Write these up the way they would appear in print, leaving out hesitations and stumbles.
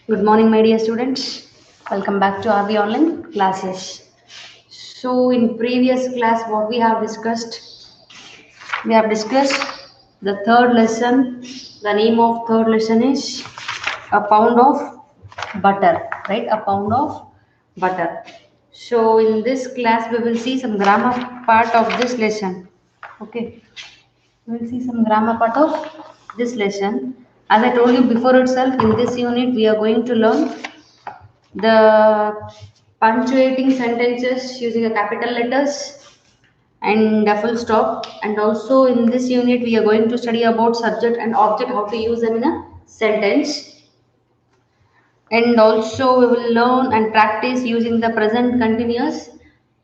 Good morning, my dear students. Welcome back to RV Online classes. So, in previous class, what we have discussed, we have discussed the third lesson. The name of third lesson is a pound of butter, right? A pound of butter. So, in this class, we will see some grammar part of this lesson. Okay, we will see some grammar part of this lesson. As I told you before itself, in this unit, we are going to learn the punctuating sentences using a capital letters and a full stop. And also in this unit we are going to study about subject and object, how to use them in a sentence. And also we will learn and practice using the present continuous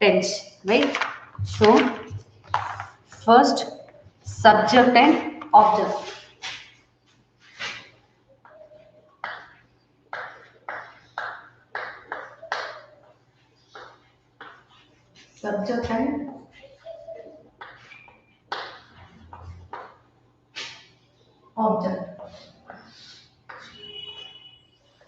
tense, right? So first, subject and object. Subject and object.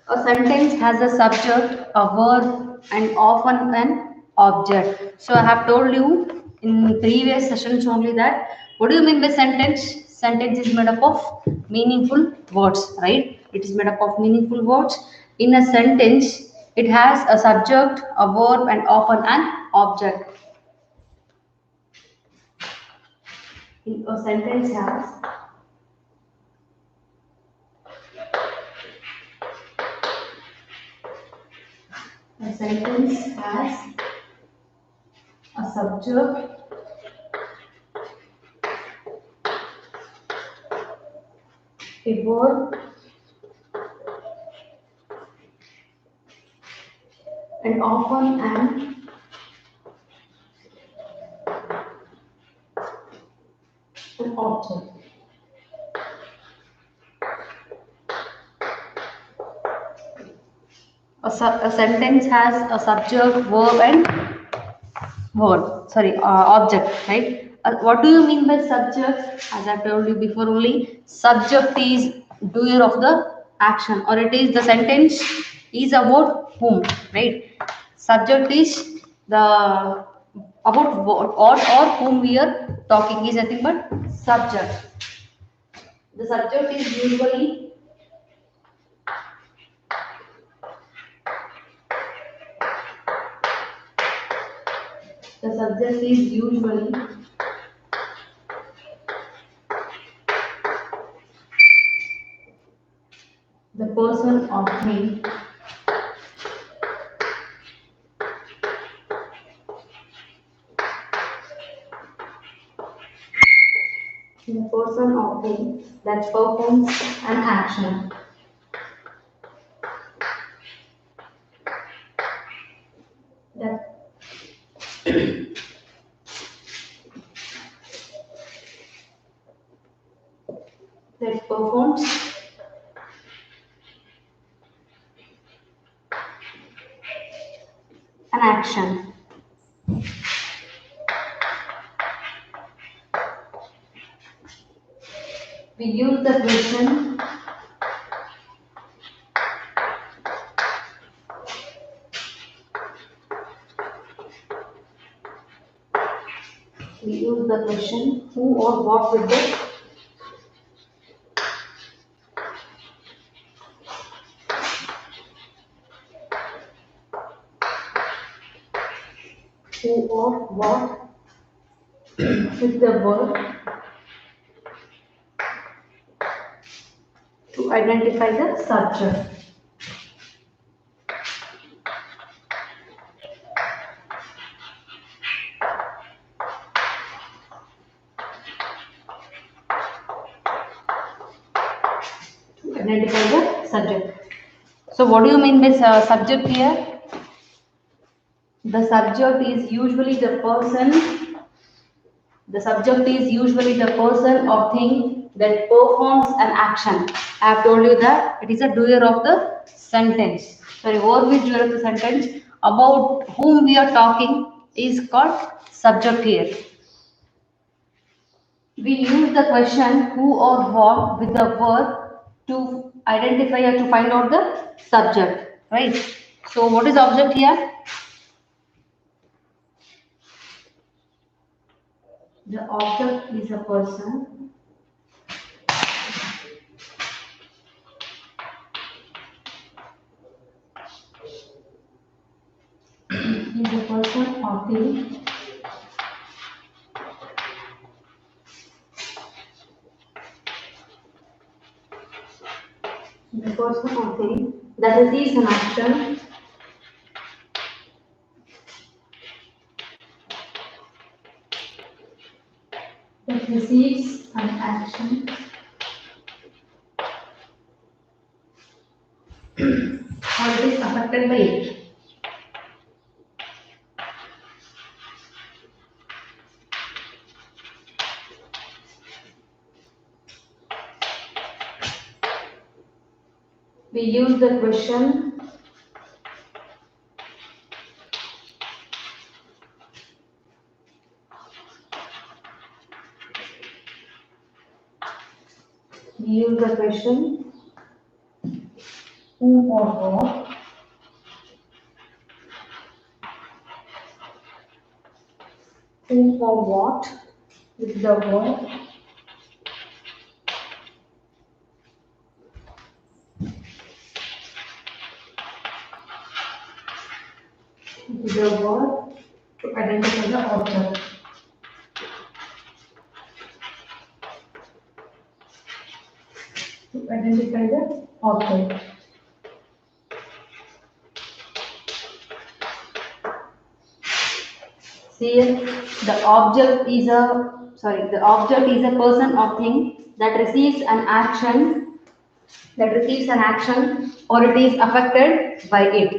A sentence has a subject, a verb, and often an object. So I have told you in previous sessions only that what do you mean by sentence? Sentence is made up of meaningful words, right? It is made up of meaningful words. In a sentence, it has a subject, a verb, and often an object. In a sentence has a sentence has a subject, a verb, and often an object. A sentence has a subject, verb, and object, right? What do you mean by subject? As I told you before, only subject is doer of the action, or it is the sentence is about whom, right? Subject is the about what or whom we are talking is nothing but subject. The subject is usually the subject is usually the person or thing. The person or thing that performs an action. That, that performs an action. We use the question who or what with the who or what with the verb to identify the subject. To identify the subject. So what do you mean by subject here? The subject is usually the person. The subject is usually the person or thing that performs an action. I have told you that it is a doer of the sentence. Sorry, verb is doer of the sentence. About whom we are talking is called subject here. We use the question who or what with the verb to identify or to find out the subject, right? So what is object here? The object is a person. Is a person or thing. The person or thing that receives an action. That receives an action. Or it is affected by it. We use the question who or what with the word to identify the object. To identify the object. See here, the object is a person or thing that receives an action, or it is affected by it.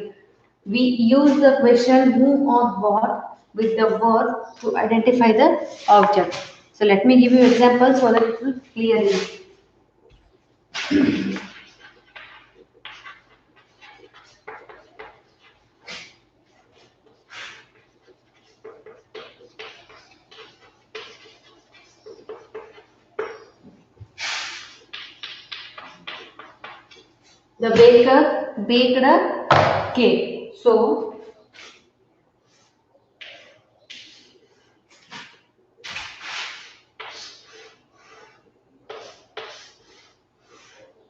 We use the question who or what with the word to identify the object. So let me give you examples so that it will clearly. The baker baked a cake. So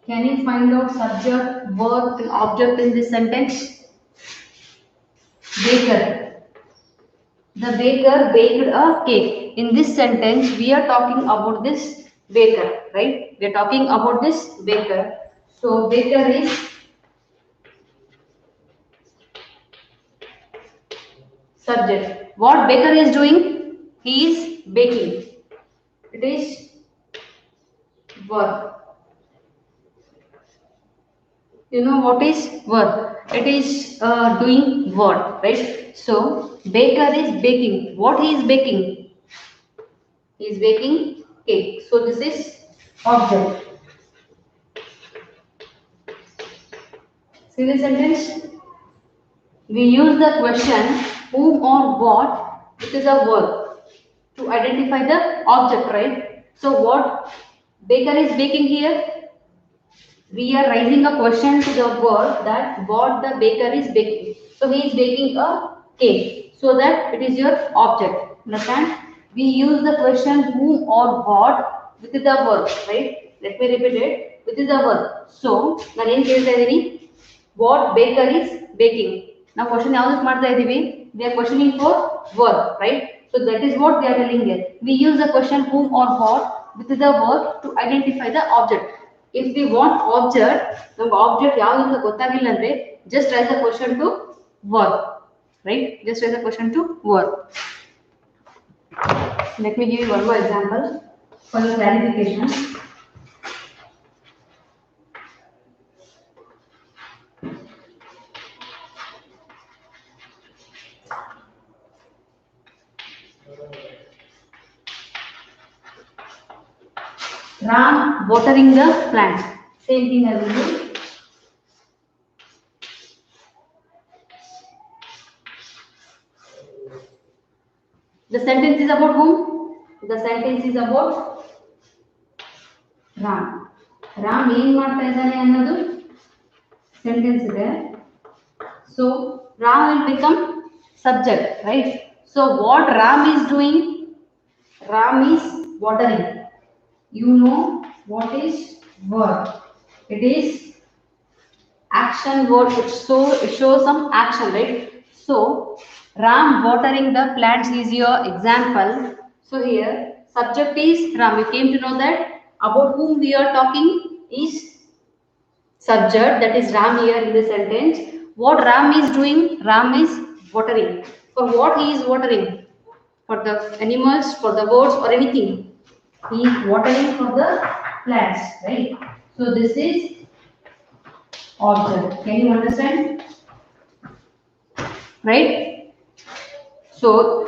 can you find out subject, verb, and object in this sentence? Baker. The baker baked a cake. In this sentence, we are talking about this baker, right? We are talking about this baker. So baker is subject. What baker is doing? He is baking. It is verb. You know what is verb? It is doing what, right? So baker is baking. What he is baking? He is baking cake. So this is object. See the sentence? We use the question whom or what, which is a verb, to identify the object, right? So what baker is baking here? We are raising a question to the word that what the baker is baking. So he is baking a cake. So that it is your object. Understand? We use the question whom or what with the verb, right? Let me repeat it. With the verb. So, what baker is baking. Now question ಯಾವುದಕ್ಕೆ ಮಾಡ್ತಾ ಇದೀವಿ? We are questioning for verb, right? So that is what they are telling here. We use the question whom or what with the verb to identify the object. If we want object, ನಮ್ಗೆ object ಯಾವುದು ಅಂತ ಗೊತ್ತಾಗಿಲ್ಲ ಅಂದ್ರೆ just raise a question to verb, right? Just raise a question to verb. Let me give you one more example for your clarification. Ram watering the plant. Same thing as you. The sentence is about whom? The sentence is about Ram. Ram ಏನ್ ಮಾಡ್ತಾ ಇದ್ದಾನೆ ಅನ್ನೋದು sentence ಇದೆ. So Ram will become subject, right? So what Ram is doing? Ram is watering. You know what is verb? It is action word. It shows some action, right? So Ram watering the plants is your example. So here subject is Ram. You came to know that about whom we are talking is subject, that is Ram here in the sentence. What Ram is doing? Ram is watering. For what he is watering? For the animals, for the birds, or anything. He is watering for the plants, right? So this is object. Can you understand? Right? So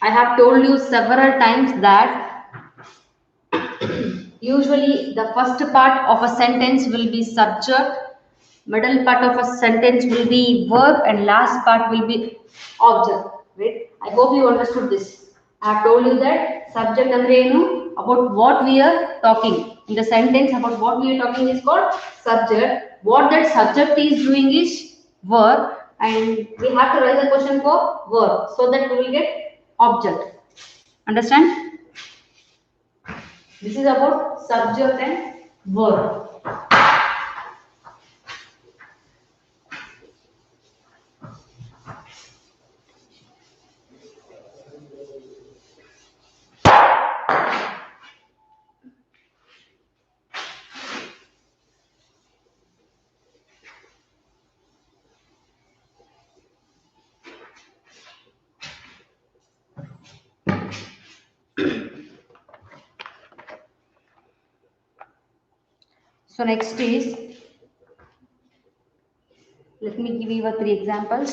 I have told you several times that usually the first part of a sentence will be subject, middle part of a sentence will be verb, and last part will be object, right? I hope you understood this. I have told you that subject andre enu, about what we are talking in the sentence, about what we are talking is called subject. What that subject is doing is verb, and we have to write the question for verb so that we will get object. Understand? This is about subject and verb. So next is, let me give you 3 examples.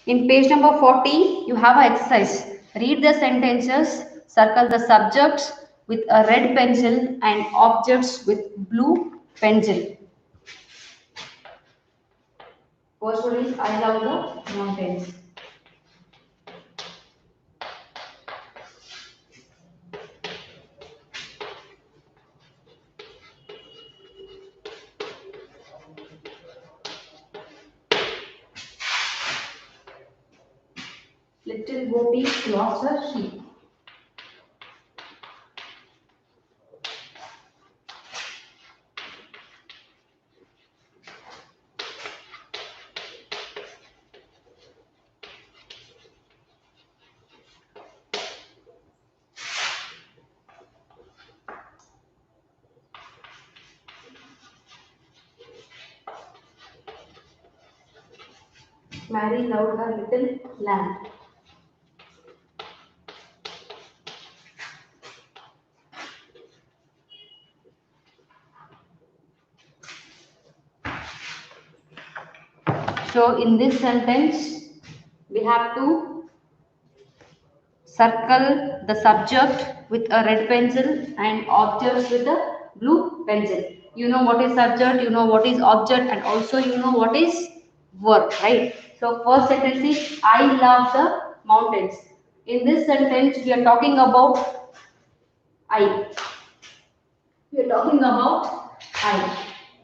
In page number 40, you have an exercise. Read the sentences, circle the subjects with a red pencil and objects with blue pencil. First one is, I love the mountains. Little Gopi lost her sheep. Mary loved her little lamb. So in this sentence, we have to circle the subject with a red pencil and objects with a blue pencil. You know what is subject, you know what is object, and also you know what is verb, right? So first sentence is, I love the mountains. In this sentence, we are talking about I. We are talking about I,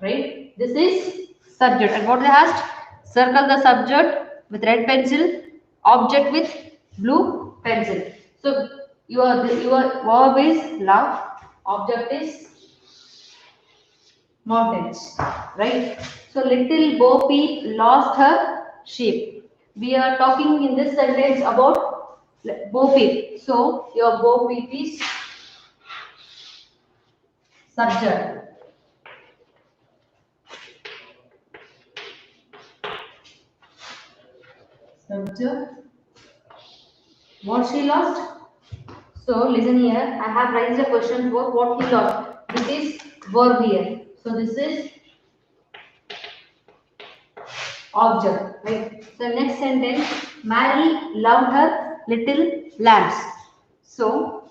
right? This is subject. And what they asked? Circle the subject with red pencil, object with blue pencil. So your verb is love, object is mountains, right? So little Bo Peep lost her sheep. We are talking in this sentence about Bo Peep. So your Bo Peep is subject. Subject. What she lost? So listen here. I have raised a question for what he lost. This is verb here. So this is object, right? So next sentence. Mary loved her little lambs. So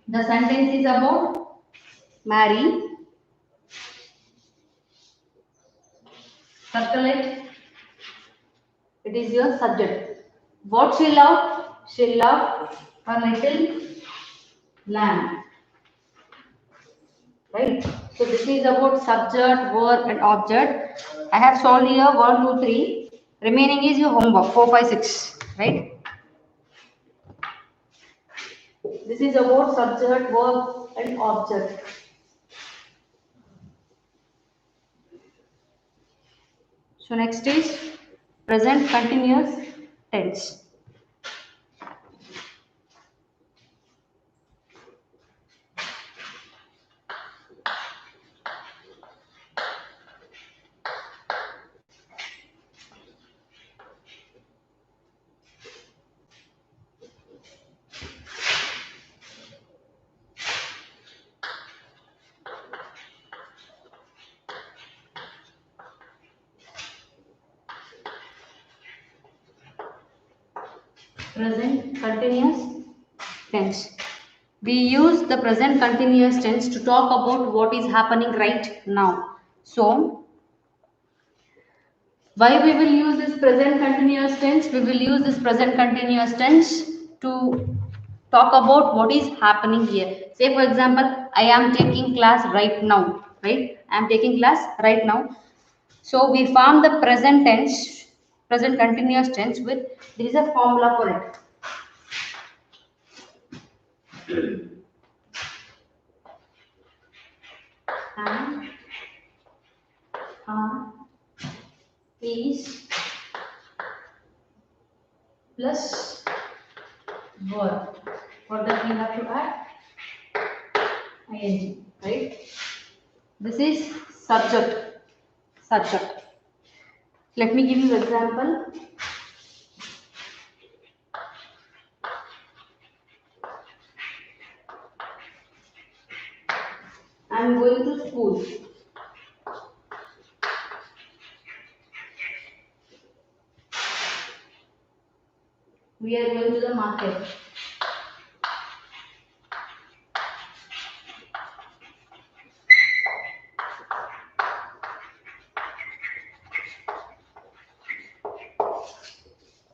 the sentence is about Mary. Circle it. It is your subject. What she loved? She loved her little lamb. right? So this is about subject, verb, and object. I have solved here 1, 2, 3. Remaining is your homework 4, 5, 6, right? This is about subject, verb, and object. So next is present continuous tense. Present continuous tense. We use the present continuous tense to talk about what is happening right now. So, why we will use this present continuous tense? We will use this present continuous tense to talk about what is happening here. Say for example, I am taking class right now, right? I am taking class right now. So we form the present tense, present continuous tense with, there is a formula for it. Am, are, is plus verb. What does we have to add? Ing, right? This is subject. Subject. Let me give you an example. I am going to school. We are going to the market.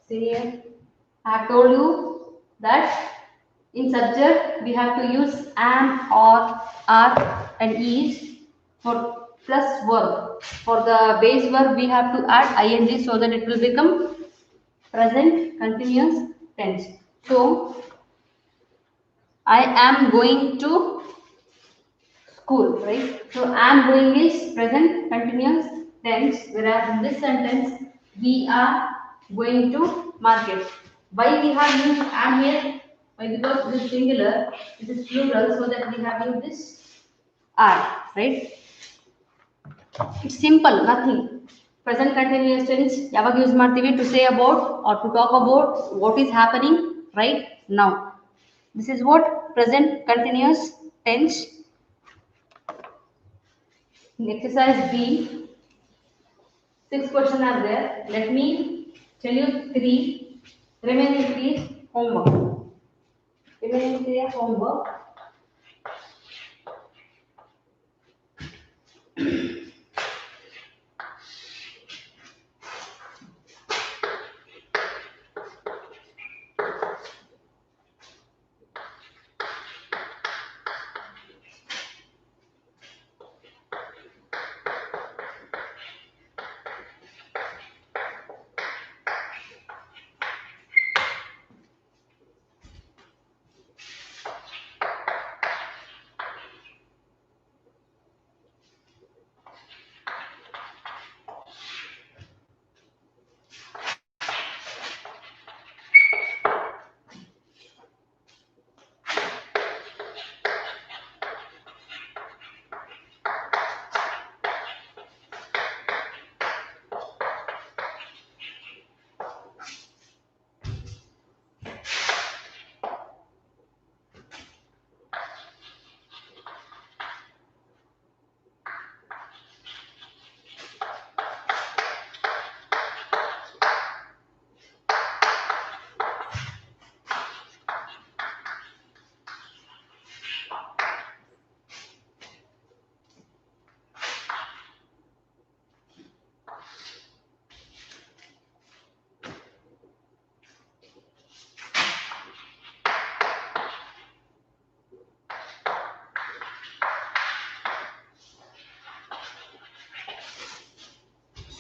See here, I have told you that in subject we have to use am, or, are, and is for plus verb. For the base verb we have to add ing so that it will become present continuous tense. So I am going to school, right? So am going is present continuous tense, whereas in this sentence we are going to market. Why we have used am here? Why? Because it is singular, it is plural, so that we have used this are, right? It's simple, nothing. Present continuous tense ಯಾವಾಗ use ಮಾಡ್ತೀವಿ to say about or to talk about what is happening right now. This is what present continuous tense. In exercise B, 6 questions are there. Let me tell you three. Remaining three is homework. Remaining three are homework.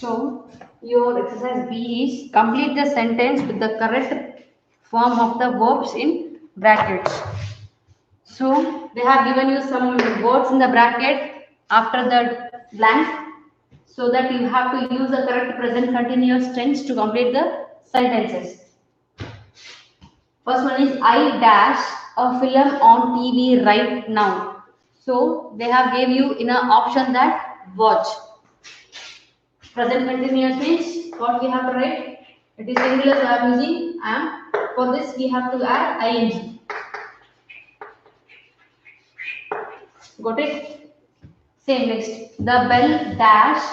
So your exercise B is complete the sentence with the correct form of the verbs in brackets. So they have given you some words in the bracket after the blank, so that you have to use the correct present continuous tense to complete the sentences. First one is I dash a film on TV right now. So they have gave you in an option that watch. Present continuous means what we have to write? It is singular, so I am using am. For this we have to add ing. Got it? Same next. The bell dash.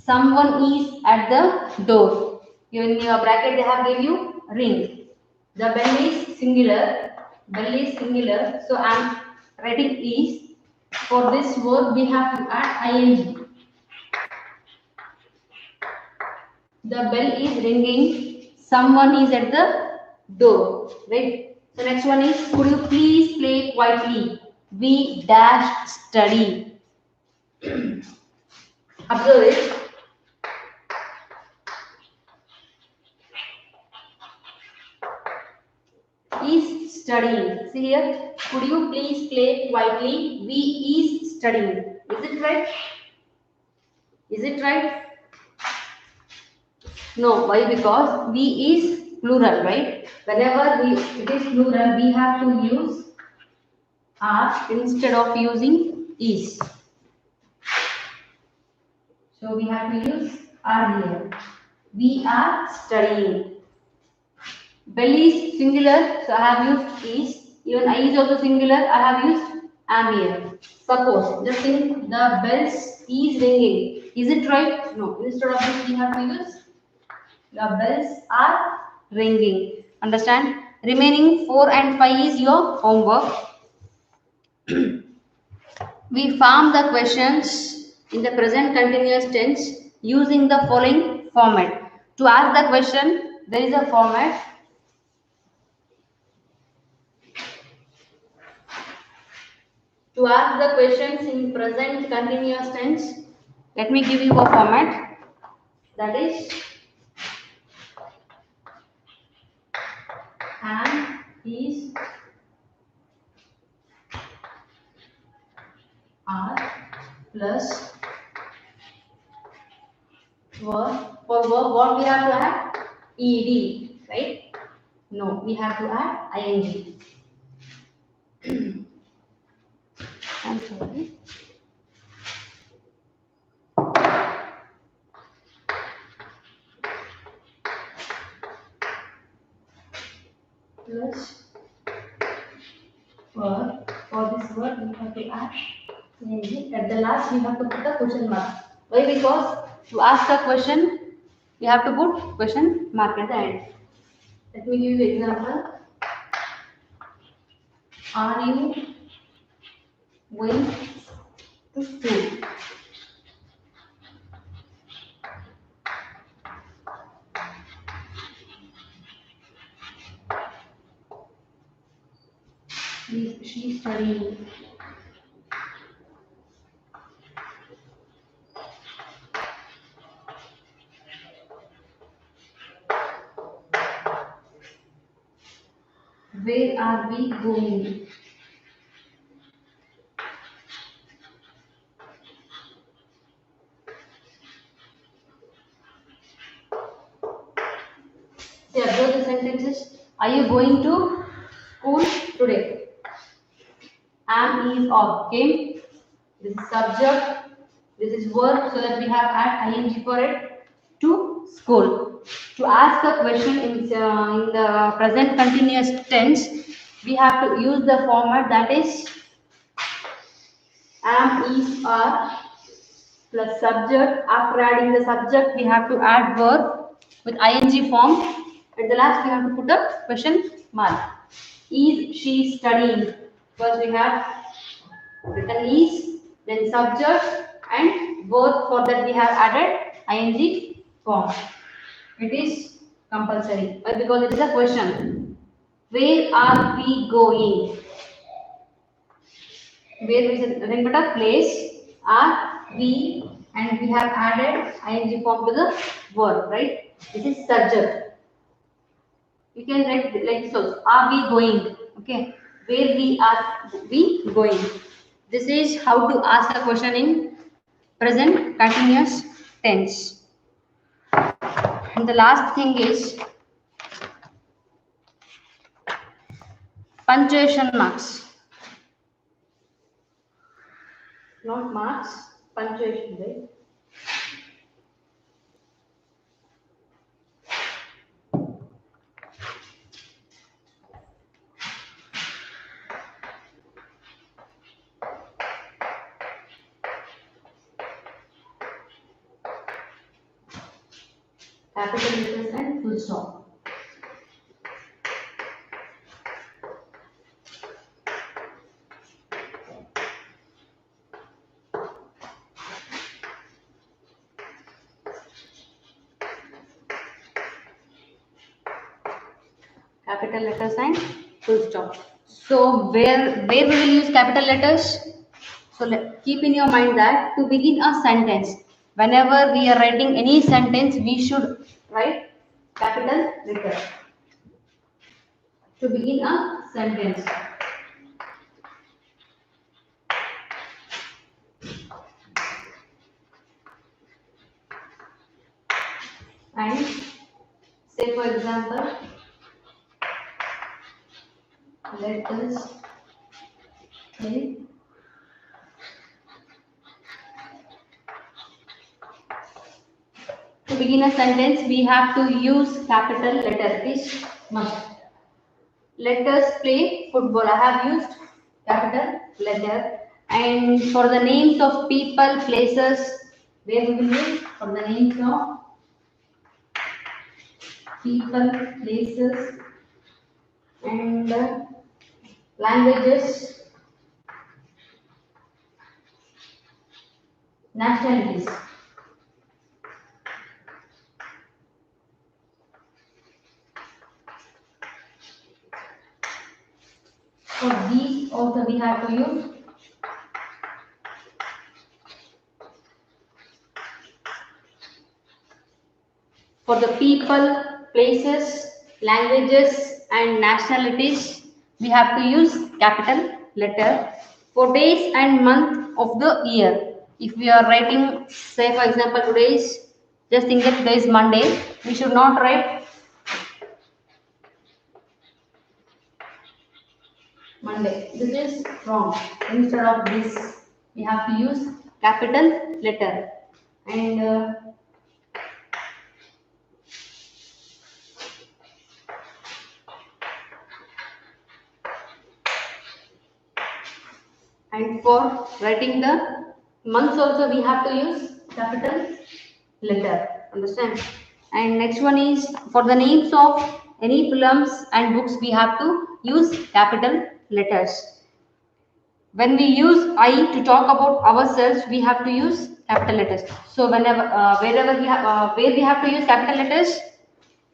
Someone is at the door. In your bracket they have given you ring. The bell is singular. Bell is singular. So I am writing is. For this word we have to add ing. The bell is ringing. Someone is at the door. Right? So next one is, could you please play quietly? We dash study. Observe it. Is studying. See here. Could you please play quietly? We is studying. Is it right? Is it right? No. Why? Because we is plural, right? Whenever it is plural, we have to use are instead of using is. So we have to use are here. We are studying. Bell is singular, so I have used is. Even I is also singular, I have used am here. Suppose, just think the bells is ringing. Is it right? No. Instead of this, we have to use the bells are ringing. Understand? Remaining 4 and 5 is your homework. We form the questions in the present continuous tense using the following format. To ask the question, there is a format. To ask the questions in present continuous tense, let me give you a format. That is am, is, are plus verb. For verb, what we have to add? Ed, right? No, we have to add ing. I'm sorry. Plus verb. For this word, we have to add ing. At the last, we have to put a question mark. Why? Because to ask a question, we have to put question mark at the end. Let me give you example. Are you going to school? She studying. Where are we going? See, observe the sentences. Are you going to school today? Am, is, or came. This is subject. This is verb, so that we have add ing for it. To school. To ask a question in the present continuous tense, we have to use the format that is am, is, or plus subject. After adding the subject, we have to add verb with ing form. At the last, we have to put a question mark. Is she studying? First, we have written is, then subject, and verb. For that, we have added ing form. It is compulsory. Why? Because it is a question. Where are we going? Where is it? Nothing but a place. Are we and we have added ing form to the verb, right? This is subject. You can write like this also. Are we going? Okay. Where we going? This is how to ask a question in present continuous tense. And the last thing is punctuation marks. Not marks, punctuation, right? Capital letters and full stop. Capital letters and full stop. So where we will use capital letters? So keep in your mind that to begin a sentence, whenever we are writing any sentence, we should write capital letter to begin a sentence. And say for example, let us say to begin a sentence, we have to use capital letter. This must. Let us play football. I have used capital letter. And for the names of people, places, where we will use for the names of people, places, and languages, nationalities. For these also we have to use for the people, places, languages, and nationalities. We have to use capital letter. For days and month of the year, if we are writing, say for example, today is, just think that today is Monday. We should not write Monday. This is wrong. Instead of this, we have to use capital letter. And for writing the months also we have to use capital letter. Understand? And next one is for the names of any films and books we have to use capital letters. When we use I to talk about ourselves, we have to use capital letters. So whenever wherever we have where we have to use capital letters,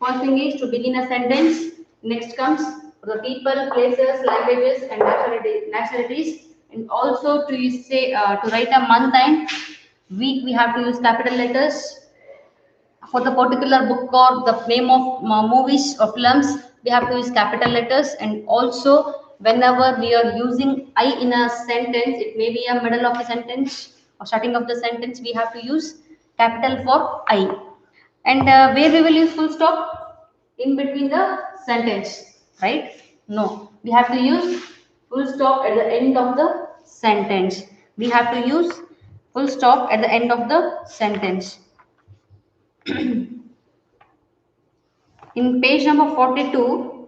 first thing is to begin a sentence. Next comes the people, places, languages, and nationalities. And also to say to write a month and week, we have to use capital letters. For the particular book or the name of movies or films, we have to use capital letters. And also whenever we are using I in a sentence, it may be a middle of a sentence or starting of the sentence, we have to use capital for I. And where we will use full stop in between the sentence, right? No, we have to use full stop at the end of the sentence. We have to use full stop at the end of the sentence. In page number 42,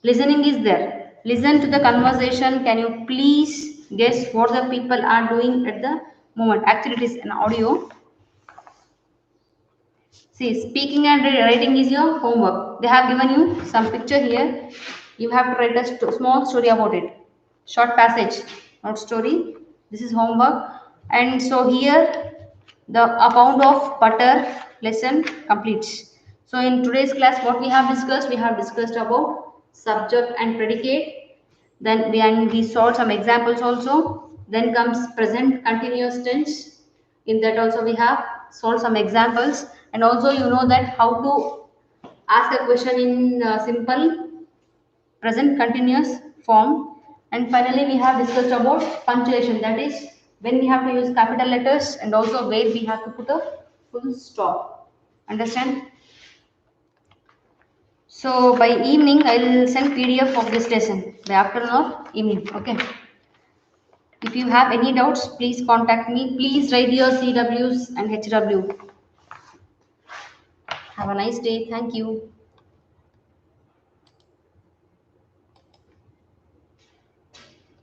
listening is there. Listen to the conversation. Can you please guess what the people are doing at the moment? Actually, it is an audio. See, speaking and writing is your homework. They have given you some picture here. You have to write a small story about it. Short passage, not story. This is homework. And so here, a pound of butter lesson completes. So in today's class, what we have discussed about subject and predicate. Then we solved some examples also. Then comes present continuous tense. In that also we have solved some examples, and also you know that how to ask a question in simple present continuous form. And finally we have discussed about punctuation, that is when we have to use capital letters and also where we have to put a full stop. Understand? So by evening I will send PDF of this lesson, by afternoon or evening. Okay. If you have any doubts, please contact me. Please write your CWs and HW. Have a nice day. Thank you.